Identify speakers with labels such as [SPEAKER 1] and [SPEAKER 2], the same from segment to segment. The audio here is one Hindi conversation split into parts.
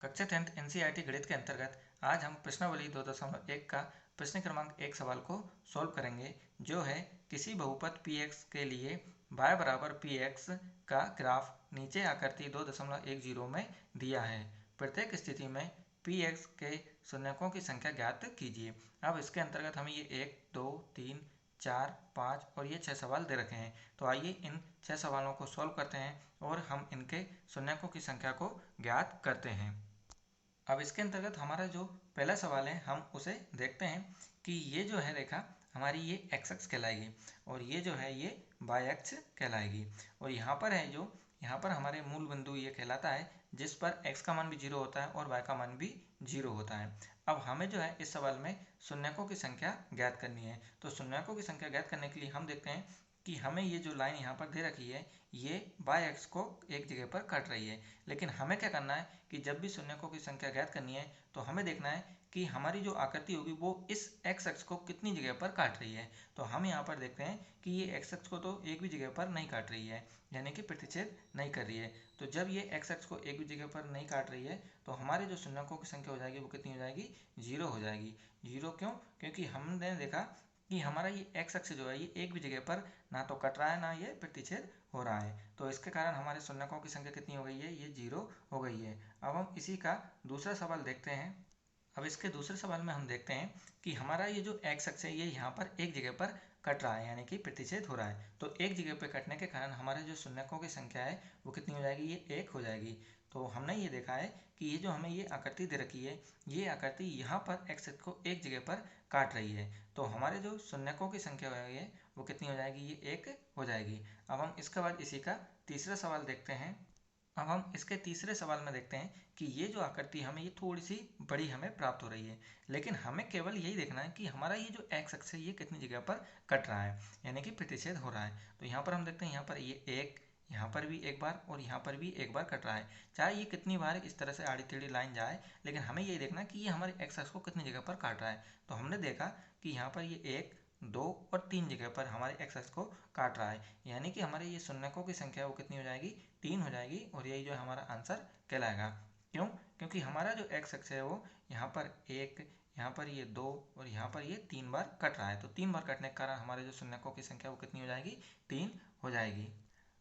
[SPEAKER 1] कक्षा 10th एनसीईआरटी गणित के अंतर्गत आज हम प्रश्नावली 2.1 का प्रश्न क्रमांक 1 सवाल को सॉल्व करेंगे, जो है किसी बहुपद px के लिए y बराबर px का ग्राफ नीचे आकृति 2.10 में दिया है। प्रत्येक स्थिति में px के शून्यकों की संख्या ज्ञात कीजिए। अब इसके अंतर्गत हमें ये 1, 2, 3, 4, 5 और ये 6 सवाल दे रखे हैं। तो आइए इन 6 सवालों को सॉल्व करते हैं और हम इनके शून्यकों की संख्या को ज्ञात करते हैं। अब इसके अंतर्गत हमारा जो पहला सवाल है हम उसे देखते हैं कि ये जो है रेखा हमारी ये एक्स अक्ष कहलाएगी और ये जो है ये वाई अक्ष कहलाएगी। और यहाँ पर है जो यहाँ पर हमारे मूल बिंदु ये कहलाता है जिस पर x का मान भी 0 होता है और y का मान भी 0 होता है। अब हमें जो है इस सवाल में शून्यकों की संख्या ज्ञात करनी है। तो शून्यकों की संख्या ज्ञात करने के लिए हम देखते हैं कि हमें ये जो लाइन यहाँ पर दे रखी है ये y अक्ष को एक जगह पर काट रही है। लेकिन हमें क्या करना है कि जब भी शून्यकों की संख्या ज्ञात करनी है तो हमें देखना है कि हमारी जो आकृति होगी वो इस x अक्ष को कितनी जगह पर काट रही है। तो हम यहाँ पर देखते हैं कि ये x अक्ष को तो एक भी जगह पर नहीं काट रही है, यानी कि प्रतिच्छेद नहीं कर रही है। तो जब ये x अक्ष को एक भी जगह पर नहीं काट रही है तो हमारे जो शून्यकों की संख्या हो जाएगी वो कितनी हो जाएगी? 0 हो जाएगी। 0 क्यों? क्योंकि हमने देखा कि हमारा ये x अक्ष जो है ये एक भी जगह पर ना तो कट रहा है ना ये प्रतिच्छेद हो रहा है। तो इसके कारण हमारे शून्यकों की संख्या कितनी हो गई है? ये 0 हो गई है। अब हम इसी का दूसरा सवाल देखते हैं। अब इसके दूसरे सवाल में हम देखते हैं कि हमारा ये जो x अक्ष है ये यहाँ पर एक जगह पर कट रहा है, यानी कि प्रतिच्छेद हो रहा है। तो एक जगह पर कटने के कारण हमारे जो शून्यकों की संख्या है वो कितनी हो जाएगी? ये 1 हो जाएगी। तो हमने ये देखा है कि ये जो हमें ये आकृति दे रखी है ये आकृति यहाँ पर x अक्ष को एक जगह पर काट रही है। तो हमारे जो शून्यकों की संख्या है वो कितनी हो जाएगी? ये 1 हो जाएगी। अब हम इसके बाद इसी का तीसरा सवाल देखते हैं। अब हम इसके तीसरे सवाल में देखते हैं कि ये जो आकृति हमें ये थोड़ी सी बड़ी हमें प्राप्त हो रही है, लेकिन हमें केवल यही देखना है कि हमारा ये जो x अक्ष है ये कितनी जगह पर कट रहा है, यानी कि प्रतिच्छेद हो रहा है। तो यहाँ पर हम देखते हैं यहाँ पर ये एक, यहाँ पर भी एक बार और यहाँ पर भी एक बार कट रहा है। चाहे ये कितनी बार इस तरह से आड़ी टेढ़ी लाइन जाए, लेकिन हमें यही देखना है कि ये हमारे x अक्ष को कितनी जगह पर काट रहा है। तो हमने देखा कि यहाँ पर ये 1, 2 और 3 जगह पर हमारे x अक्ष को काट रहा है, यानी कि हमारे ये शून्यकों की संख्या वो कितनी हो जाएगी? 3 हो जाएगी और यही जो है हमारा आंसर कहलाएगा। क्यों? क्योंकि हमारा जो x अक्ष है वो यहाँ पर 1, यहाँ पर ये 2 और यहाँ पर ये 3 बार कट रहा है। तो 3 बार कटने के कारण हमारे जो शून्यकों की संख्या वो कितनी हो जाएगी? 3 हो जाएगी।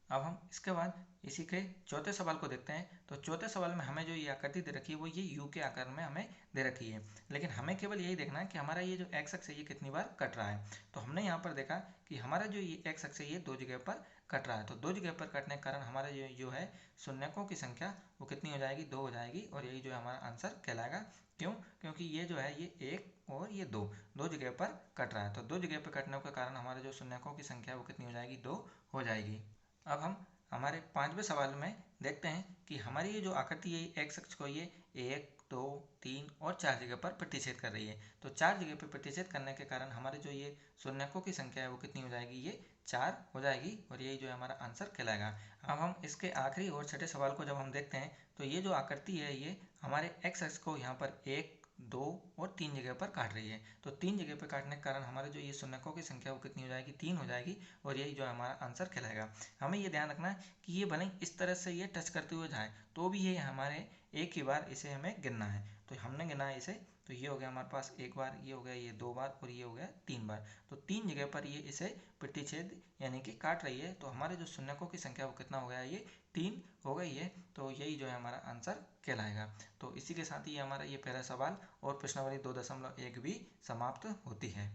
[SPEAKER 1] अब हम इसके बाद इसी के चौथे सवाल को देखते हैं। तो चौथे सवाल में हमें जो ये आकृति दे रखी है वो ये यू के आकार में हमें दे रखी है, लेकिन हमें केवल यही देखना है कि हमारा ये जो x अक्ष है ये कितनी बार कट रहा है। तो हमने यहाँ पर देखा कि हमारा जो ये x अक्ष है ये 2 जगह पर कट रहा है। तो 2 जगह पर कटने के कारण हमारा जो है शून्यकों की संख्या वो कितनी हो जाएगी? 2 हो जाएगी और यही जो है हमारा आंसर कहलाएगा। क्यों? क्योंकि ये जो है ये 1 और ये 2 जगह पर कट रहा है। तो 2 जगह पर कटने के कारण हमारे जो शून्यकों की संख्या वो कितनी हो जाएगी? 2 हो जाएगी। अब हम हमारे पांचवें सवाल में देखते हैं कि हमारी ये जो आकृति है एक्स अक्ष को ये 1, 2, 3 और 4 जगह पर प्रतिच्छेद कर रही है। तो 4 जगह पर प्रतिच्छेद करने के कारण हमारे जो ये शून्यकों की संख्या है वो कितनी हो जाएगी? ये 4 हो जाएगी और यही जो है हमारा आंसर कहलाएगा। अब हम इसके आखिरी और छठे सवाल को जब हम देखते हैं तो ये जो आकृति है ये हमारे एक्स अक्ष को यहाँ पर 1, 2 और 3 जगह पर काट रही है। तो 3 जगह पर काटने के कारण हमारे जो ये शून्यकों की संख्या वो कितनी हो जाएगी? 3 हो जाएगी और यही जो है हमारा आंसर कहलाएगा। हमें ये ध्यान रखना है कि ये भले इस तरह से ये टच करते हुए जाए तो भी ये हमारे एक ही बार इसे हमें गिनना है। तो हमने गिना है इसे, तो ये हो गया हमारे पास एक बार, ये हो गया ये 2 बार और ये हो गया 3 बार। तो 3 जगह पर ये इसे प्रतिच्छेद यानी कि काट रही है। तो हमारे जो शून्यकों की संख्या वो कितना हो गया? ये 3 हो गई है। तो यही जो है हमारा आंसर कहलाएगा। तो इसी के साथ ही हमारा ये पहला सवाल और प्रश्नावली 2.1 भी समाप्त होती है।